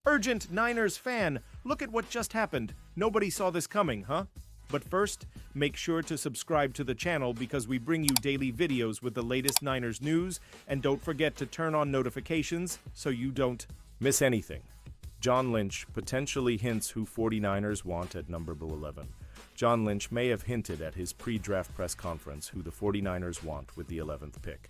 Urgent Niners fan, look at what just happened. Nobody saw this coming, huh? But first, make sure to subscribe to the channel because we bring you daily videos with the latest Niners news, and don't forget to turn on notifications so you don't miss anything. John Lynch potentially hints who 49ers want at number 11. John Lynch may have hinted at his pre-draft press conference who the 49ers want with the 11th pick.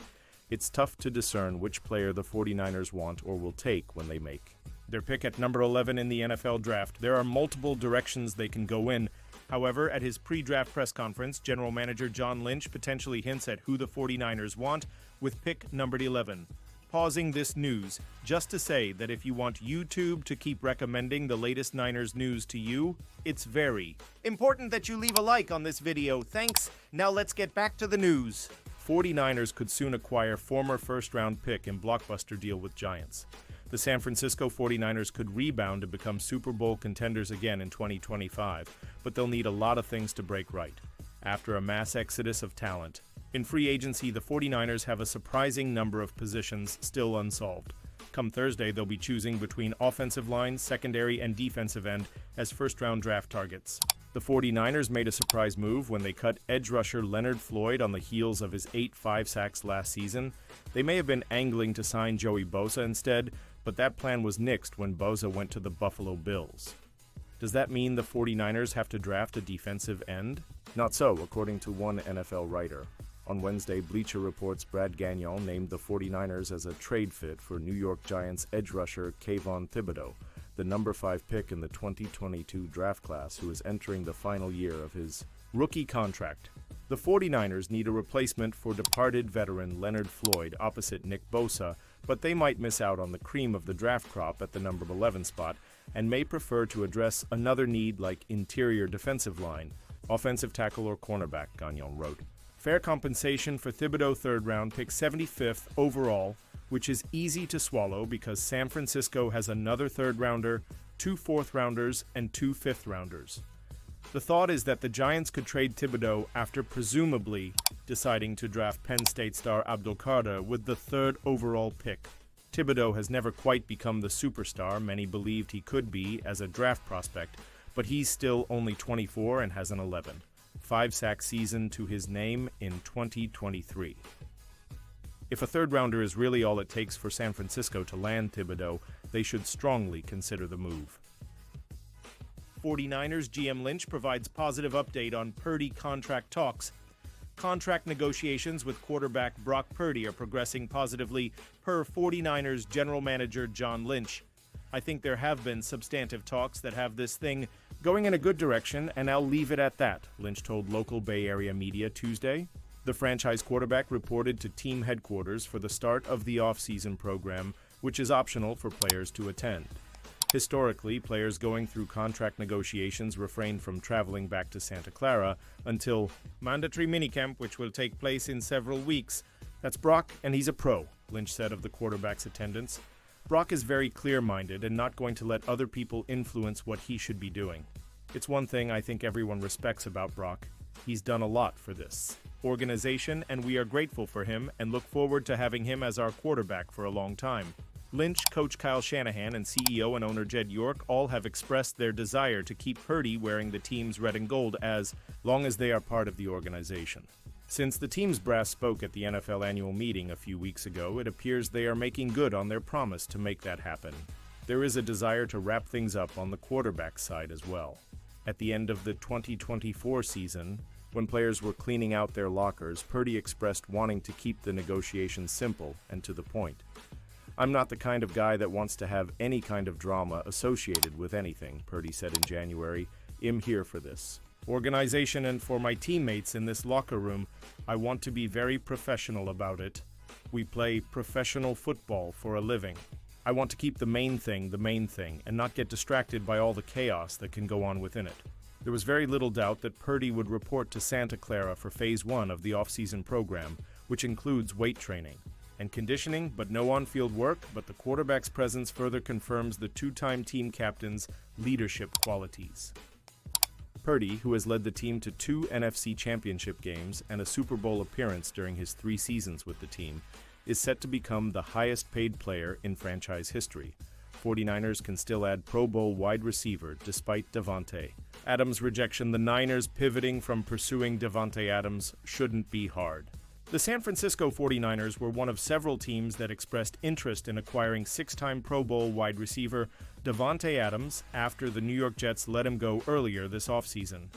It's tough to discern which player the 49ers want or will take when they make their pick at number 11 in the NFL draft. There are multiple directions they can go in. However, at his pre-draft press conference, General Manager John Lynch potentially hints at who the 49ers want with pick number 11. Pausing this news just to say that if you want YouTube to keep recommending the latest Niners news to you, it's very important that you leave a like on this video. Thanks. Now let's get back to the news. 49ers could soon acquire former first-round pick in blockbuster deal with Giants. The San Francisco 49ers could rebound to become Super Bowl contenders again in 2025, but they'll need a lot of things to break right. After a mass exodus of talent, in free agency, the 49ers have a surprising number of positions still unsolved. Come Thursday, they'll be choosing between offensive line, secondary, and defensive end as first-round draft targets. The 49ers made a surprise move when they cut edge rusher Leonard Floyd on the heels of his 8 sacks last season. They may have been angling to sign Joey Bosa instead, but that plan was nixed when Bosa went to the Buffalo Bills. Does that mean the 49ers have to draft a defensive end? Not so, according to one NFL writer. On Wednesday, Bleacher Report's Brad Gagnon named the 49ers as a trade fit for New York Giants edge rusher Kayvon Thibodeau, the number 5 pick in the 2022 draft class who is entering the final year of his rookie contract. The 49ers need a replacement for departed veteran Leonard Floyd opposite Nick Bosa, but they might miss out on the cream of the draft crop at the number 11 spot and may prefer to address another need like interior defensive line, offensive tackle or cornerback, Gagnon wrote. Fair compensation for Thibodeau, third round, pick 75th overall, which is easy to swallow because San Francisco has another third rounder, 2 fourth rounders, and 2 fifth rounders. The thought is that the Giants could trade Thibodeau after presumably deciding to draft Penn State star Abdul-Qadir with the 3rd overall pick. Thibodeau has never quite become the superstar many believed he could be as a draft prospect, but he's still only 24 and has an 5-sack season to his name in 2023. If a third rounder is really all it takes for San Francisco to land Thibodeau, they should strongly consider the move. 49ers GM Lynch provides positive update on Purdy contract talks. Contract negotiations with quarterback Brock Purdy are progressing positively per 49ers general manager John Lynch. I think there have been substantive talks that have this thing going in a good direction, and I'll leave it at that, Lynch told local Bay Area media Tuesday. The franchise quarterback reported to team headquarters for the start of the off-season program, which is optional for players to attend. Historically, players going through contract negotiations refrained from traveling back to Santa Clara until mandatory minicamp, which will take place in several weeks. That's Brock, and he's a pro, Lynch said of the quarterback's attendance. Brock is very clear-minded and not going to let other people influence what he should be doing. It's one thing I think everyone respects about Brock. He's done a lot for this organization, and we are grateful for him and look forward to having him as our quarterback for a long time. Lynch, coach Kyle Shanahan, and CEO and owner Jed York all have expressed their desire to keep Purdy wearing the team's red and gold as long as they are part of the organization. Since the team's brass spoke at the NFL annual meeting a few weeks ago, it appears they are making good on their promise to make that happen. There is a desire to wrap things up on the quarterback side as well. At the end of the 2024 season, when players were cleaning out their lockers, Purdy expressed wanting to keep the negotiations simple and to the point. "I'm not the kind of guy that wants to have any kind of drama associated with anything," Purdy said in January. "I'm here for this organization and for my teammates in this locker room. I want to be very professional about it. We play professional football for a living. I want to keep the main thing, and not get distracted by all the chaos that can go on within it." There was very little doubt that Purdy would report to Santa Clara for Phase 1 of the off-season program, which includes weight training and conditioning, but no on-field work, but the quarterback's presence further confirms the two-time team captain's leadership qualities. Purdy, who has led the team to 2 NFC championship games and a Super Bowl appearance during his 3 seasons with the team, is set to become the highest-paid player in franchise history. 49ers can still add Pro Bowl wide receiver despite Devante Adams' rejection. The Niners pivoting from pursuing Devante Adams shouldn't be hard. The San Francisco 49ers were one of several teams that expressed interest in acquiring six-time Pro Bowl wide receiver Devante Adams after the New York Jets let him go earlier this offseason.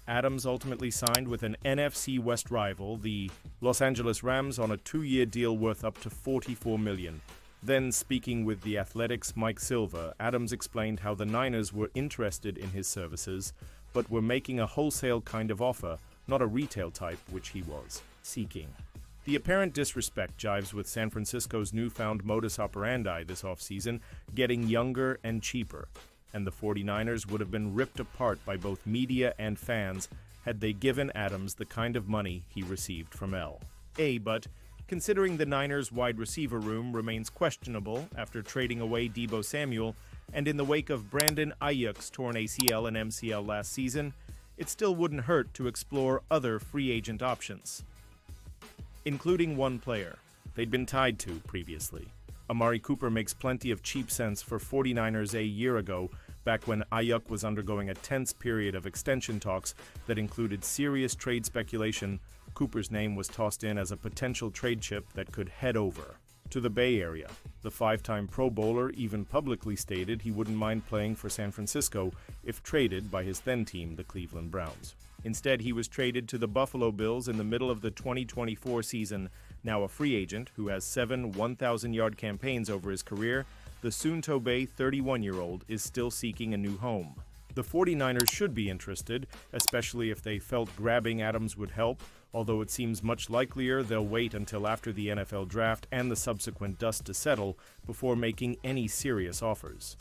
Adams ultimately signed with an NFC West rival, the Los Angeles Rams, on a two-year deal worth up to $44 million. Then, speaking with The Athletic's Mike Silva, Adams explained how the Niners were interested in his services, but were making a wholesale kind of offer, not a retail type, which he was seeking. The apparent disrespect jives with San Francisco's newfound modus operandi this offseason, getting younger and cheaper, and the 49ers would have been ripped apart by both media and fans had they given Adams the kind of money he received from L.A. But considering the Niners' wide receiver room remains questionable after trading away Deebo Samuel, and in the wake of Brandon Ayuk's torn ACL and MCL last season, it still wouldn't hurt to explore other free agent options, including one player they'd been tied to previously. Amari Cooper makes plenty of cheap sense for 49ers a year ago, back when Ayuk was undergoing a tense period of extension talks that included serious trade speculation. Cooper's name was tossed in as a potential trade chip that could head over to the Bay Area. The five-time Pro Bowler even publicly stated he wouldn't mind playing for San Francisco if traded by his then team, the Cleveland Browns. Instead, he was traded to the Buffalo Bills in the middle of the 2024 season. Now a free agent who has 7 1,000-yard campaigns over his career, the soon-to-be 31-year-old is still seeking a new home. The 49ers should be interested, especially if they felt grabbing Adams would help, although it seems much likelier they'll wait until after the NFL draft and the subsequent dust to settle before making any serious offers.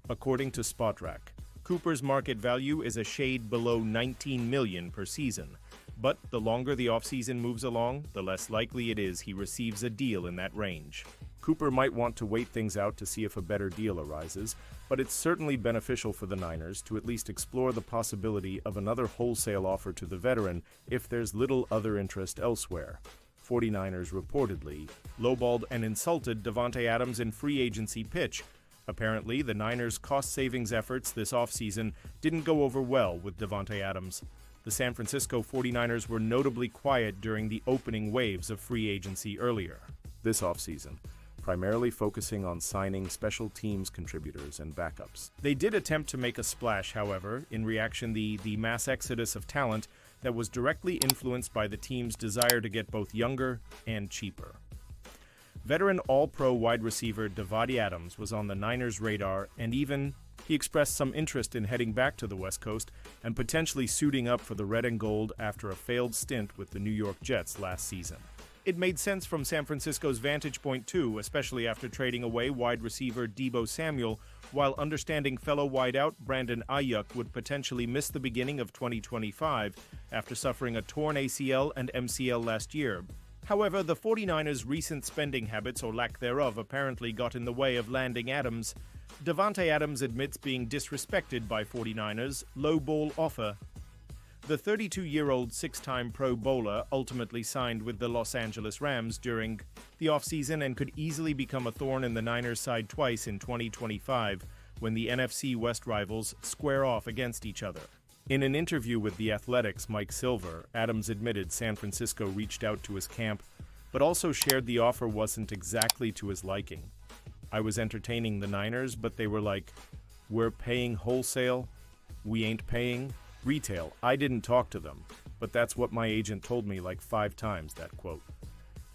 According to Spotrac, Cooper's market value is a shade below $19 million per season, but the longer the offseason moves along, the less likely it is he receives a deal in that range. Cooper might want to wait things out to see if a better deal arises, but it's certainly beneficial for the Niners to at least explore the possibility of another wholesale offer to the veteran if there's little other interest elsewhere. 49ers reportedly lowballed and insulted Devante Adams in free agency pitch. Apparently, the Niners' cost-savings efforts this offseason didn't go over well with Devante Adams. The San Francisco 49ers were notably quiet during the opening waves of free agency earlier this offseason, primarily focusing on signing special teams contributors and backups. They did attempt to make a splash, however, in reaction to the mass exodus of talent that was directly influenced by the team's desire to get both younger and cheaper. Veteran All-Pro wide receiver Devante Adams was on the Niners' radar, and he expressed some interest in heading back to the West Coast and potentially suiting up for the red and gold after a failed stint with the New York Jets last season. It made sense from San Francisco's vantage point too, especially after trading away wide receiver Deebo Samuel, while understanding fellow wideout Brandon Ayuk would potentially miss the beginning of 2025 after suffering a torn ACL and MCL last year. However, the 49ers' recent spending habits, or lack thereof, apparently got in the way of landing Adams. Devante Adams admits being disrespected by 49ers' low-ball offer. The 32-year-old six-time Pro Bowler ultimately signed with the Los Angeles Rams during the offseason and could easily become a thorn in the Niners' side twice in 2025 when the NFC West rivals square off against each other. In an interview with The Athletic's Mike Silva, Adams admitted San Francisco reached out to his camp, but also shared the offer wasn't exactly to his liking. I was entertaining the Niners, but they were like, "We're paying wholesale, we ain't paying retail." I didn't talk to them, but that's what my agent told me like 5 times, that quote.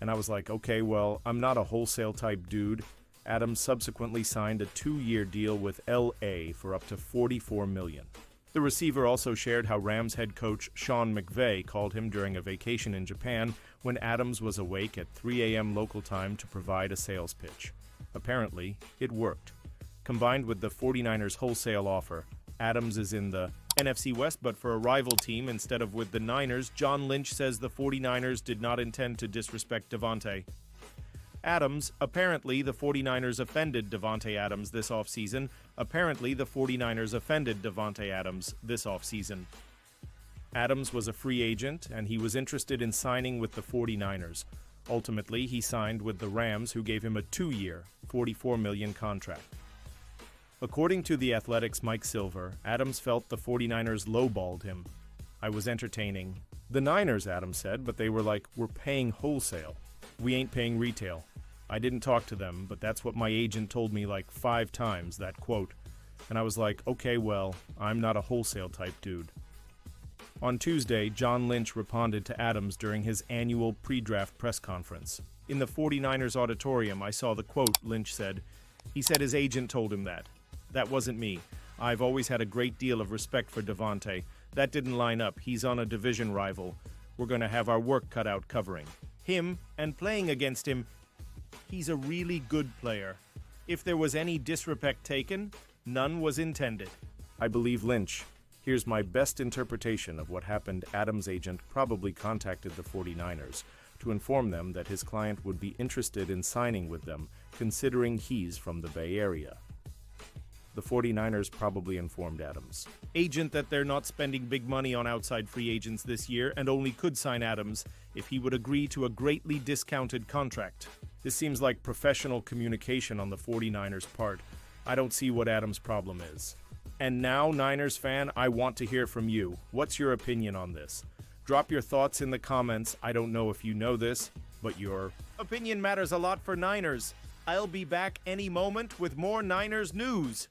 And I was like, okay, well, I'm not a wholesale type dude. Adams subsequently signed a 2-year deal with LA for up to $44 million. The receiver also shared how Rams head coach Sean McVay called him during a vacation in Japan when Adams was awake at 3 a.m. local time to provide a sales pitch. Apparently, it worked. Combined with the 49ers' wholesale offer, Adams is in the NFC West, but for a rival team instead of with the Niners. John Lynch says the 49ers did not intend to disrespect Devante Adams. Apparently, the 49ers offended Devante Adams this offseason. Adams was a free agent, and he was interested in signing with the 49ers. Ultimately, he signed with the Rams, who gave him a 2-year, $44 million contract. According to The Athletic's Mike Silver, Adams felt the 49ers lowballed him. "I was entertaining the Niners," Adams said, "but they were like, 'We're paying wholesale. We ain't paying retail.' I didn't talk to them, but that's what my agent told me like 5 times, that quote. And I was like, okay, well, I'm not a wholesale type dude." On Tuesday, John Lynch responded to Adams during his annual pre-draft press conference. "In the 49ers auditorium, I saw the quote," Lynch said. "He said his agent told him that. That wasn't me. I've always had a great deal of respect for Devante. That didn't line up. He's on a division rival. We're going to have our work cut out covering him and playing against him. He's a really good player. If there was any disrespect taken, none was intended." I believe Lynch. Here's my best interpretation of what happened. Adams' agent probably contacted the 49ers to inform them that his client would be interested in signing with them, considering he's from the Bay Area. The 49ers probably informed Adams' agent that they're not spending big money on outside free agents this year and only could sign Adams if he would agree to a greatly discounted contract. This seems like professional communication on the 49ers' part. I don't see what Adams' problem is. And now, Niners fan, I want to hear from you. What's your opinion on this? Drop your thoughts in the comments. I don't know if you know this, but your opinion matters a lot for Niners. I'll be back any moment with more Niners news.